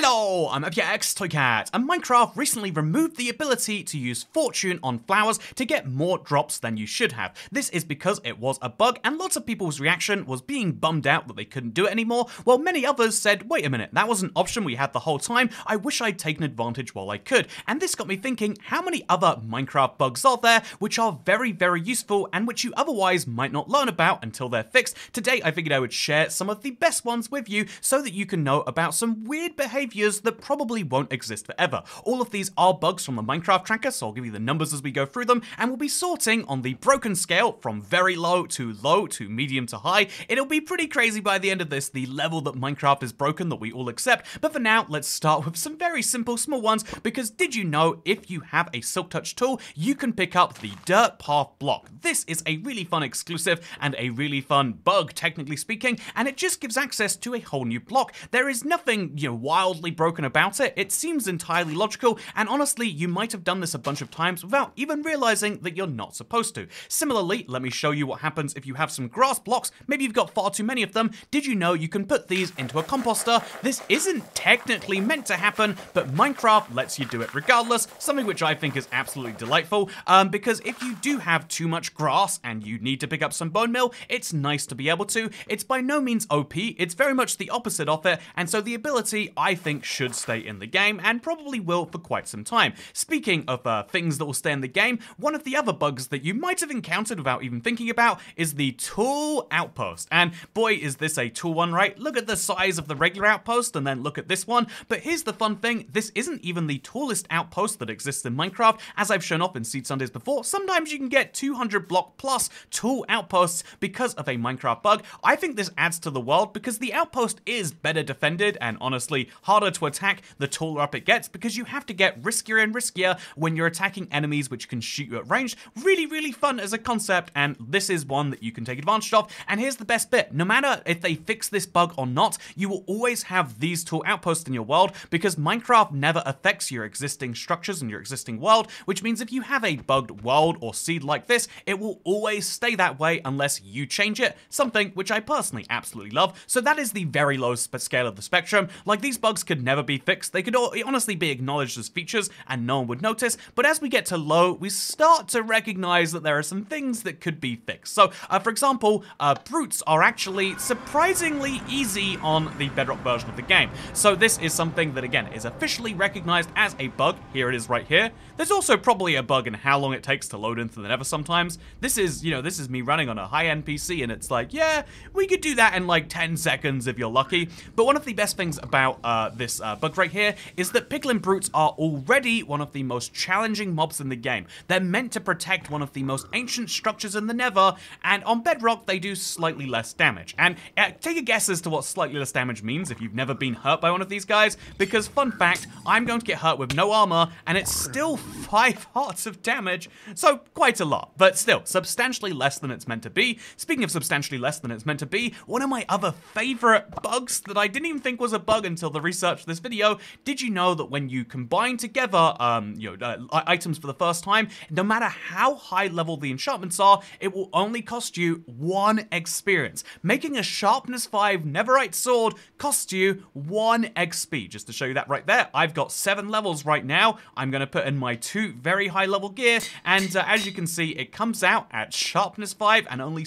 Hello, I'm FX Toycat, and Minecraft recently removed the ability to use fortune on flowers to get more drops than you should have. This is because it was a bug, and lots of people's reaction was being bummed out that they couldn't do it anymore, while many others said, wait a minute, that was an option we had the whole time, I wish I'd taken advantage while I could. And this got me thinking, how many other Minecraft bugs are there which are very, very useful and which you otherwise might not learn about until they're fixed? Today I figured I would share some of the best ones with you so that you can know about some weird behaviors that probably won't exist forever. All of these are bugs from the Minecraft tracker, so I'll give you the numbers as we go through them, and we'll be sorting on the broken scale from very low to medium to high. It'll be pretty crazy by the end of this, the level that Minecraft is broken that we all accept, but for now, let's start with some very simple small ones, because did you know if you have a Silk Touch tool, you can pick up the Dirt Path block. This is a really fun exclusive and a really fun bug, technically speaking, and it just gives access to a whole new block. There is nothing, wildly broken about it. It seems entirely logical, and honestly, you might have done this a bunch of times without even realizing that you're not supposed to. Similarly, let me show you what happens if you have some grass blocks. Maybe you've got far too many of them. Did you know you can put these into a composter? This isn't technically meant to happen, but Minecraft lets you do it regardless, something which I think is absolutely delightful, because if you do have too much grass and you need to pick up some bone meal, it's nice to be able to. It's by no means OP, it's very much the opposite of it, and so the ability, I think, should stay in the game, and probably will for quite some time. Speaking of things that will stay in the game, one of the other bugs that you might have encountered without even thinking about is the tool outpost, and boy is this a tool one, right? Look at the size of the regular outpost, and then look at this one, but here's the fun thing, this isn't even the tallest outpost that exists in Minecraft. As I've shown off in Seed Sundays before, sometimes you can get 200 block plus tool outposts because of a Minecraft bug. I think this adds to the world because the outpost is better defended and honestly harder to attack the taller up it gets, because you have to get riskier and riskier when you're attacking enemies which can shoot you at range. Really, really fun as a concept, and this is one that you can take advantage of. And here's the best bit, no matter if they fix this bug or not, you will always have these tool outposts in your world, because Minecraft never affects your existing structures and your existing world, which means if you have a bugged world or seed like this, it will always stay that way unless you change it, something which I personally absolutely love. So that is the very low scale of the spectrum. Like, these bugs could never be fixed, they could honestly be acknowledged as features and no one would notice, but as we get to low, we start to recognize that there are some things that could be fixed. So, for example, brutes are actually surprisingly easy on the Bedrock version of the game. So this is something that, again, is officially recognized as a bug. Here it is right here. There's also probably a bug in how long it takes to load into the Nether sometimes. This is, this is me running on a high-end PC, and it's like, yeah, we could do that in like 10 seconds if you're lucky. But one of the best things about this bug right here is that piglin brutes are already one of the most challenging mobs in the game. They're meant to protect one of the most ancient structures in the Nether, and on Bedrock they do slightly less damage. And take a guess as to what slightly less damage means if you've never been hurt by one of these guys, because fun fact, I'm going to get hurt with no armor, and it's still 5 hearts of damage, so quite a lot, but still, substantially less than it's meant to be. Speaking of substantially less than it's meant to be, one of my other favorite bugs that I didn't even think was a bug until the research for this video, did you know that when you combine together items for the first time, no matter how high level the enchantments are, it will only cost you 1 experience. Making a sharpness 5 netherite sword costs you 1 XP. Just to show you that right there, I've got 7 levels right now. I'm going to put in my 2 very high level gear, and as you can see, it comes out at sharpness 5 and only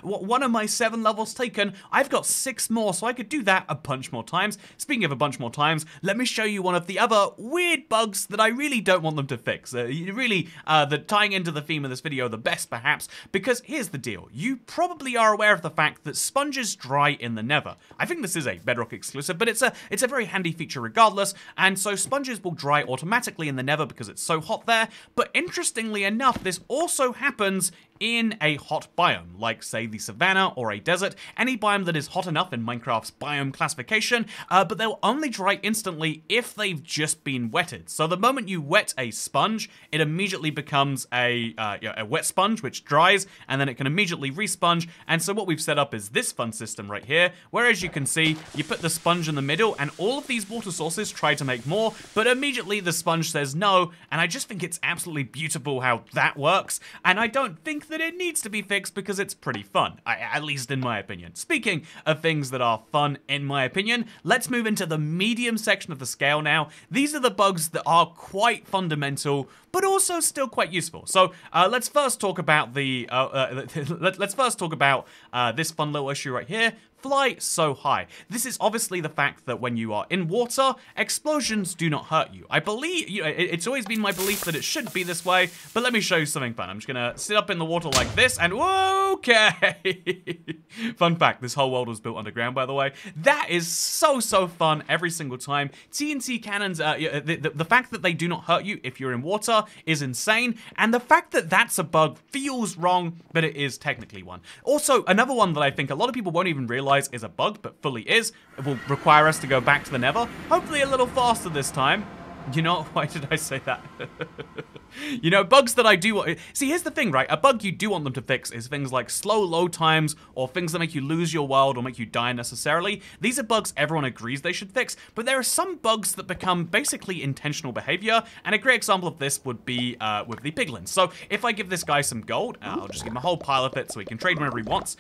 one of my 7 levels taken. I've got 6 more, so I could do that a bunch more times. Speaking of a bunch more times, let me show you one of the other weird bugs that I really don't want them to fix. That tying into the theme of this video the best perhaps, because here's the deal. You probably are aware of the fact that sponges dry in the Nether. I think this is a Bedrock exclusive, but it's a very handy feature regardless, and so sponges will dry automatically in the Nether because it's so hot there. But interestingly enough, this also happens in a hot biome, like say the savannah or a desert, any biome that is hot enough in Minecraft's biome classification, but they'll only dry instantly if they've just been wetted. So the moment you wet a sponge, it immediately becomes a wet sponge, which dries, and then it can immediately responge. And so what we've set up is this fun system right here, where as you can see, you put the sponge in the middle, and all of these water sources try to make more, but immediately the sponge says no, and I just think it's absolutely beautiful how that works, and I don't think that it needs to be fixed because it's pretty fun, at least in my opinion. Speaking of things that are fun in my opinion, let's move into the medium section of the scale now. These are the bugs that are quite fundamental, but also still quite useful. So let's first talk about the this fun little issue right here. Fly so high. This is obviously the fact that when you are in water, explosions do not hurt you. I believe, it's always been my belief that it should be this way, but let me show you something fun. I'm just gonna sit up in the water like this and okay. Fun fact, this whole world was built underground, by the way. That is so fun every single time. TNT cannons, the fact that they do not hurt you if you're in water is insane, and the fact that that's a bug feels wrong, but it is technically one. Also, another one that I think a lot of people won't even realize is a bug, but fully is. It will require us to go back to the Nether, hopefully a little faster this time. You know, why did I say that? You know, bugs that I do want... See, here's the thing, right? A bug you do want them to fix is things like slow load times, or things that make you lose your world or make you die unnecessarily. These are bugs everyone agrees they should fix, but there are some bugs that become basically intentional behavior, and a great example of this would be with the piglins. So if I give this guy some gold, I'll just give him a whole pile of it so he can trade whenever he wants.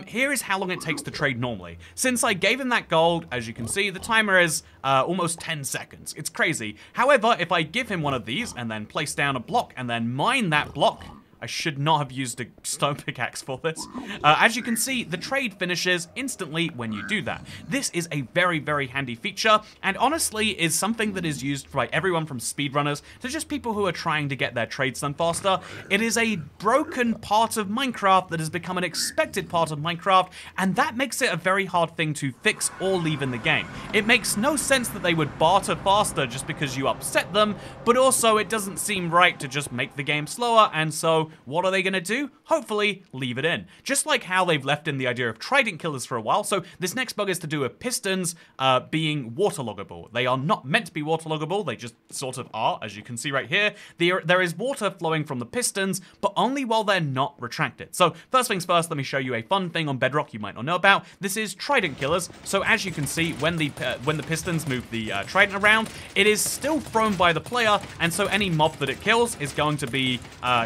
Here is how long it takes to trade normally. Since I gave him that gold, as you can see, the timer is almost 10 seconds. It's crazy. However, if I give him one of these and then place down a block and then mine that block, I should not have used a stone pickaxe for this. As you can see, the trade finishes instantly when you do that. This is a very handy feature, and honestly is something that is used by everyone from speedrunners to just people who are trying to get their trades done faster. It is a broken part of Minecraft that has become an expected part of Minecraft, and that makes it a very hard thing to fix or leave in the game. It makes no sense that they would barter faster just because you upset them, but also it doesn't seem right to just make the game slower, and so what are they going to do? Hopefully leave it in. Just like how they've left in the idea of trident killers for a while. So this next bug is to do with pistons being waterloggable. They are not meant to be waterloggable, they just sort of are, as you can see right here. There is water flowing from the pistons, but only while they're not retracted. So first things first, let me show you a fun thing on Bedrock you might not know about. This is trident killers. So as you can see, when the pistons move the trident around, it is still thrown by the player, and so any mob that it kills is going to be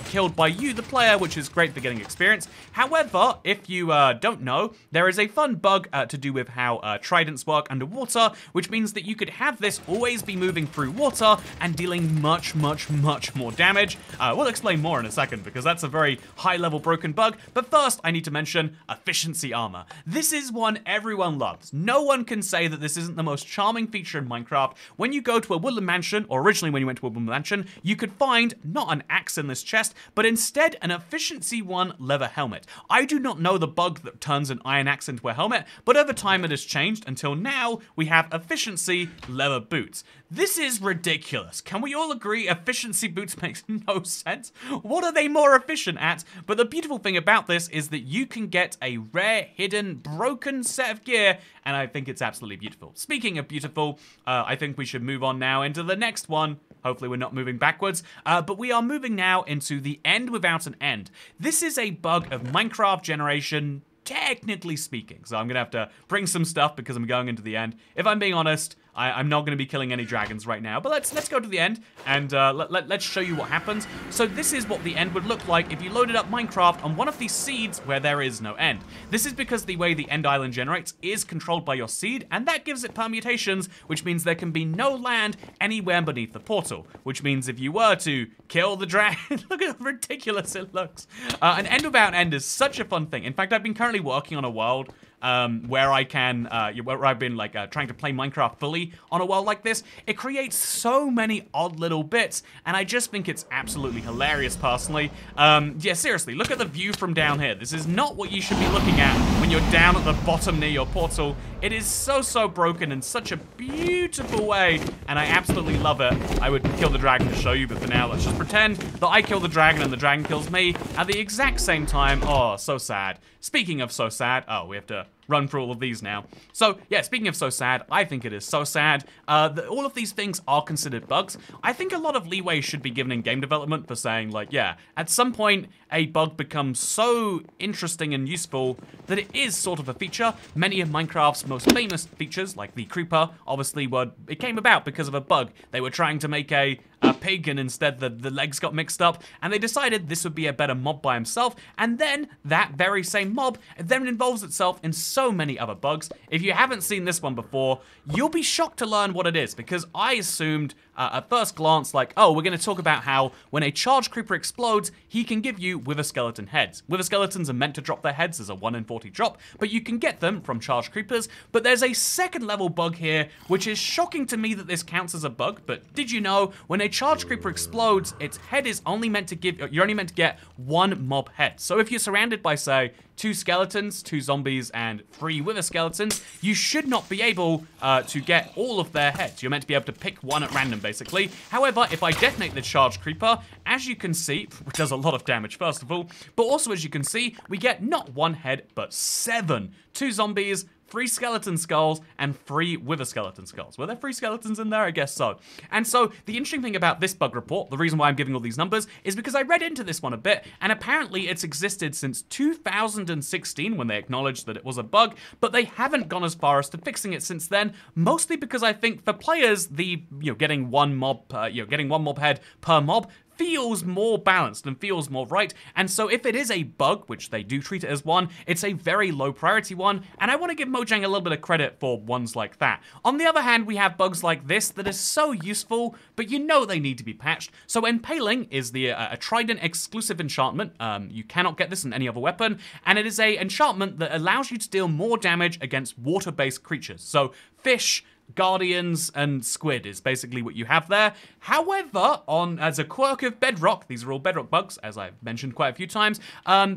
killed by you, the player, which is great for getting experience. However, if you don't know, there is a fun bug to do with how tridents work underwater, which means that you could have this always be moving through water and dealing much more damage. We'll explain more in a second because that's a very high-level broken bug, but first I need to mention efficiency armor. This is one everyone loves. No one can say that this isn't the most charming feature in Minecraft. When you go to a woodland mansion, or originally when you went to a woodland mansion, you could find not an axe in this chest, but instead an efficiency 1 leather helmet. I do not know the bug that turns an iron axe into a helmet, but over time it has changed until now we have efficiency leather boots. This is ridiculous. Can we all agree efficiency boots makes no sense? What are they more efficient at? But the beautiful thing about this is that you can get a rare, hidden, broken set of gear, and I think it's absolutely beautiful. Speaking of beautiful, I think we should move on now into the next one. Hopefully we're not moving backwards, but we are moving now into the end without an end. This is a bug of Minecraft generation, technically speaking. So I'm gonna have to bring some stuff because I'm going into the end. If I'm being honest, I'm not going to be killing any dragons right now, but let's go to the end and let's show you what happens. So this is what the end would look like if you loaded up Minecraft on one of these seeds where there is no end. This is because the way the end island generates is controlled by your seed, and that gives it permutations, which means there can be no land anywhere beneath the portal, which means if you were to kill the dragon, look at how ridiculous it looks. An end without end is such a fun thing. In fact, I've been currently working on a world where I can, where I've been like trying to play Minecraft fully on a world like this. It creates so many odd little bits, and I just think it's absolutely hilarious personally. Yeah, seriously, look at the view from down here. This is not what you should be looking at when you're down at the bottom near your portal. It is so broken in such a beautiful way, and I absolutely love it. I would kill the dragon to show you, but for now, let's just pretend that I kill the dragon and the dragon kills me at the exact same time. Oh, so sad. Speaking of so sad, oh, we have to run through all of these now. So, yeah, speaking of so sad, I think it is so sad that all of these things are considered bugs. I think a lot of leeway should be given in game development for saying, like, yeah, at some point, a bug becomes so interesting and useful that it is sort of a feature. Many of Minecraft's most famous features, like the creeper, obviously it came about because of a bug. They were trying to make a pig and instead the legs got mixed up, and they decided this would be a better mob by himself, and then that very same mob then involves itself in so many other bugs. If you haven't seen this one before, you'll be shocked to learn what it is, because I assumed at first glance, like, oh, we're going to talk about how when a charge creeper explodes, he can give you wither skeleton heads. Wither skeletons are meant to drop their heads as a 1 in 40 drop, but you can get them from charge creepers. But there's a second level bug here, which is shocking to me that this counts as a bug. But did you know when a charge creeper explodes, its head is only meant to give, you're only meant to get 1 mob head. So if you're surrounded by, say, 2 skeletons, 2 zombies, and 3 wither skeletons, you should not be able to get all of their heads. You're meant to be able to pick one at random, basically. However, if I detonate the charge creeper, as you can see, which does a lot of damage, first of all, but also as you can see, we get not 1 head, but 7. 2 zombies, 3 skeleton skulls, and 3 wither skeleton skulls. Were there 3 skeletons in there? I guess so. And so, the interesting thing about this bug report, the reason why I'm giving all these numbers, is because I read into this one a bit, and apparently it's existed since 2016 when they acknowledged that it was a bug, but they haven't gone as far as to fixing it since then, mostly because I think for players, getting one mob head per mob feels more balanced and feels more right. And so if it is a bug, which they do treat it as one, it's a very low priority one, and I want to give Mojang a little bit of credit for ones like that. On the other hand, we have bugs like this that are so useful, but you know they need to be patched. So Impaling is a Trident exclusive enchantment. You cannot get this in any other weapon, and it is a enchantment that allows you to deal more damage against water-based creatures. So fish, guardians, and squid is basically what you have there. However, as a quirk of Bedrock, these are all Bedrock bugs, as I've mentioned quite a few times,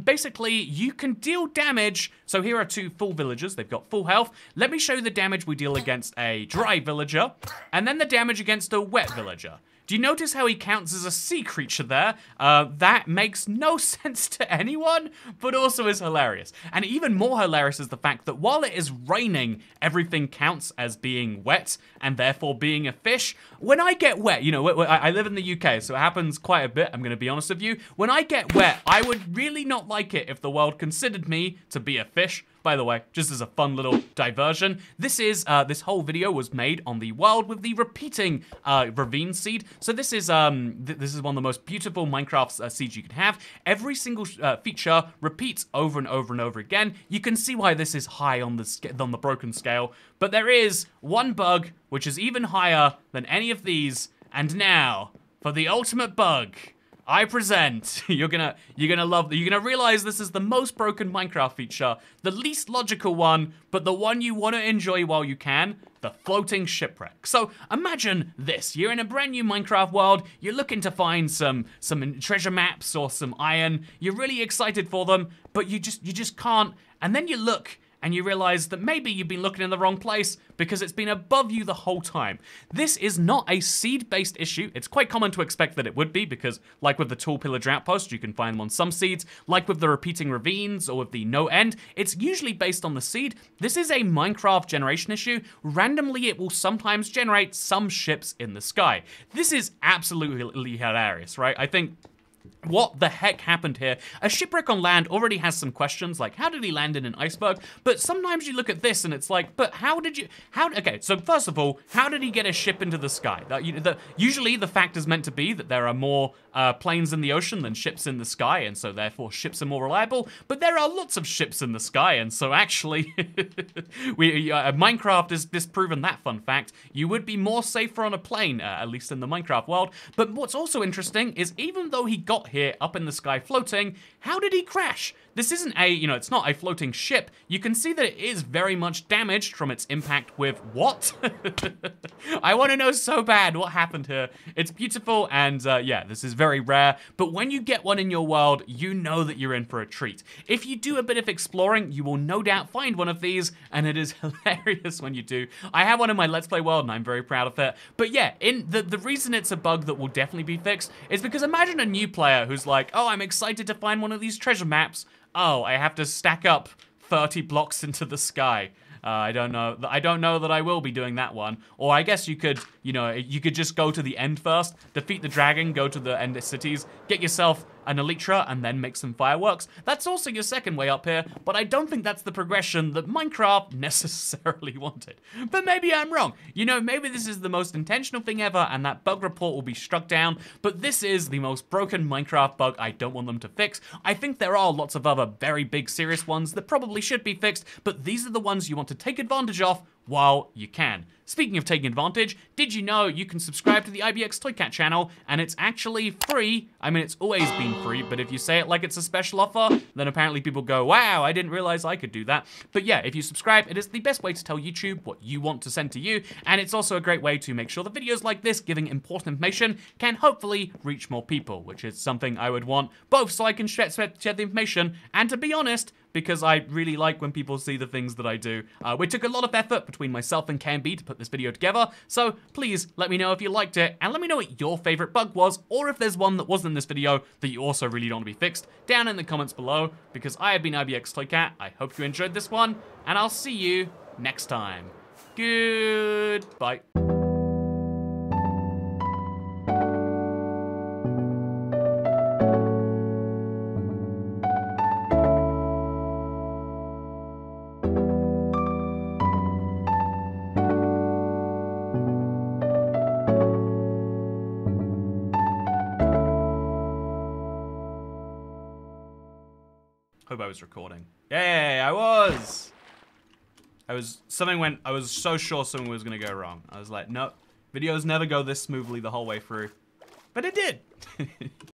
basically you can deal damage. So here are 2 full villagers, they've got full health. Let me show you the damage we deal against a dry villager, and then the damage against a wet villager. Do you notice how he counts as a sea creature there? That makes no sense to anyone, but also is hilarious. And even more hilarious is the fact that while it is raining, everything counts as being wet, and therefore being a fish. When I get wet, you know, I live in the UK, so it happens quite a bit, I'm gonna be honest with you. When I get wet, I would really not like it if the world considered me to be a fish. By the way, just as a fun little diversion, this whole video was made on the world with the repeating ravine seed. So this is this is one of the most beautiful Minecraft seeds you can have. Every single feature repeats over and over and over again. You can see why this is high on the broken scale. But there is one bug which is even higher than any of these. And now for the ultimate bug, I present, you're gonna realize this is the most broken Minecraft feature, the least logical one, but the one you want to enjoy while you can, the floating shipwreck. So imagine this, you're in a brand new Minecraft world, you're looking to find some treasure maps or some iron, you're really excited for them, but you just can't, and then you look, and you realize that maybe you've been looking in the wrong place because it's been above you the whole time. This is not a seed-based issue. It's quite common to expect that it would be because, like with the tall pillager outpost, you can find them on some seeds. Like with the repeating ravines or with the no end, it's usually based on the seed. This is a Minecraft generation issue. Randomly, it will sometimes generate some ships in the sky. This is absolutely hilarious, right? I think, what the heck happened here? A shipwreck on land already has some questions, like how did he land in an iceberg? But sometimes you look at this and it's like, but okay, so first of all, how did he get a ship into the sky? Usually the fact is meant to be that there are more planes in the ocean than ships in the sky, and so therefore ships are more reliable, but there are lots of ships in the sky, and so actually, Minecraft has disproven that fun fact. You would be more safer on a plane, at least in the Minecraft world. But what's also interesting is even though he got here up in the sky floating, how did he crash? This isn't it's not a floating ship. You can see that it is very much damaged from its impact with what? I want to know so bad what happened here. It's beautiful, and yeah, this is very rare, but when you get one in your world, you know that you're in for a treat. If you do a bit of exploring, you will no doubt find one of these, and it is hilarious when you do. I have one in my Let's Play world, and I'm very proud of it. But yeah, the reason it's a bug that will definitely be fixed is because imagine a new player who's like, oh, I'm excited to find one of these treasure maps. Oh, I have to stack up 30 blocks into the sky. I don't know that I will be doing that one. Or I guess you could, you could just go to the end first, defeat the dragon, go to the end cities, get yourself an elytra and then make some fireworks. That's also your second way up here, but I don't think that's the progression that Minecraft necessarily wanted. But maybe I'm wrong. You know, maybe this is the most intentional thing ever and that bug report will be struck down, but this is the most broken Minecraft bug I don't want them to fix. I think there are lots of other very big serious ones that probably should be fixed, but these are the ones you want to take advantage of while you can. Speaking of taking advantage, did you know you can subscribe to the IBX Toycat channel and it's actually free? I mean, it's always been free, but if you say it like it's a special offer, then apparently people go, wow, I didn't realize I could do that. But yeah, if you subscribe, it is the best way to tell YouTube what you want to send to you, and it's also a great way to make sure that videos like this giving important information can hopefully reach more people, which is something I would want, both so I can share the information, and to be honest, because I really like when people see the things that I do. We took a lot of effort between myself and KMB to put this video together, so please let me know if you liked it, and let me know what your favorite bug was, or if there's one that wasn't in this video that you also really don't want to be fixed, down in the comments below, because I have been IBX Toycat. I hope you enjoyed this one, and I'll see you next time. Goodbye. Hope I was recording. Yay, I was so sure something was gonna go wrong. I was like, nope, videos never go this smoothly the whole way through. But it did.